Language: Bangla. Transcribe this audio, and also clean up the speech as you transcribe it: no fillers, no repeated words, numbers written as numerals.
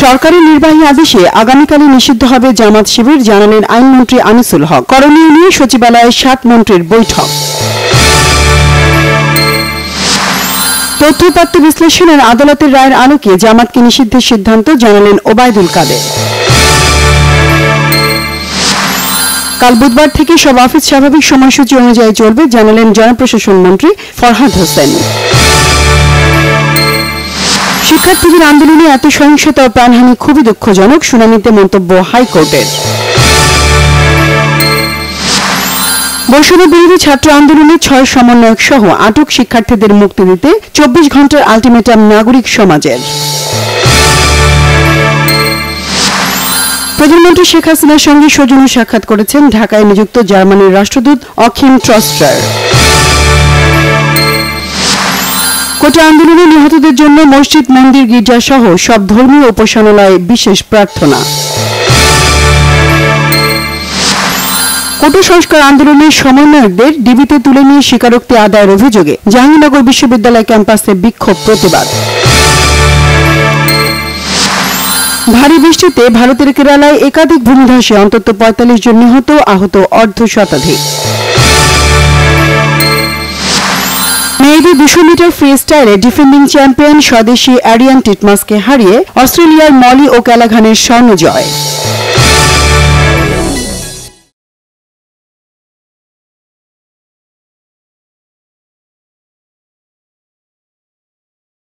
সরকারের নির্বাহী আদেশে আগামীকালই নিষিদ্ধ হবে জামাত শিবির, জানালেন আইনমন্ত্রী আনিসুল হক। করণীয় নিয়ে সচিবালয়ে 7 মন্ত্রীর বৈঠক। তথ্যপাত্র বিশ্লেষণের আদালতের রায়ের আলোকে জামাতকে নিষিদ্ধের সিদ্ধান্ত, জানালেন ওবায়দুল কাদের। কাল বুধবার থেকে সব অফিস স্বাভাবিক সময়সূচি অনুযায়ী চলবে, জানালেন জনপ্রশাসন মন্ত্রী ফরহাদ হোসেন। শিক্ষার্থীদের আন্দোলনে এত সহিংসতা ও প্রাণহানি খুবই দুঃখজনক, শুনানিতে মন্তব্য হাইকোর্টের। বৈষম্য বিরোধী ছাত্র আন্দোলনে 6 সমন্বয়ক সহ আটক শিক্ষার্থীদের মুক্তি দিতে 24 ঘন্টার আলটিমেটাম নাগরিক সমাজের। প্রধানমন্ত্রী শেখ হাসিনার সঙ্গে সৌজন্য সাক্ষাৎ করেছেন ঢাকায় নিযুক্ত জার্মানির রাষ্ট্রদূত অখিম ট্রস্টার। কোটা আন্দোলনে নিহতদের জন্য মসজিদ, মন্দির, গির্জা সহ সব ধর্মীয় উপাসনালয়ে বিশেষ প্রার্থনা। কোটা সংস্কার আন্দোলনের সমন্বয়কদের ডিবিতে তুলে নিয়ে স্বীকারোক্তি আদায়ের অভিযোগে জাহাঙ্গীরনগর বিশ্ববিদ্যালয় ক্যাম্পাসে বিক্ষোভ প্রতিবাদ। ভারী বৃষ্টিতে ভারতের কেরালায় একাধিক ভূমিধসে অন্তত 45 জন নিহত, আহত অর্ধশতাধিক। মেয়েদের 200 মিটার ফ্রি স্টাইলে ডিফেন্ডিং চ্যাম্পিয়ন স্বদেশী অ্যারিয়ান টিটমাসকে হারিয়ে অস্ট্রেলিয়ার মলি ও ক্যালাঘানের স্বর্ণ জয়।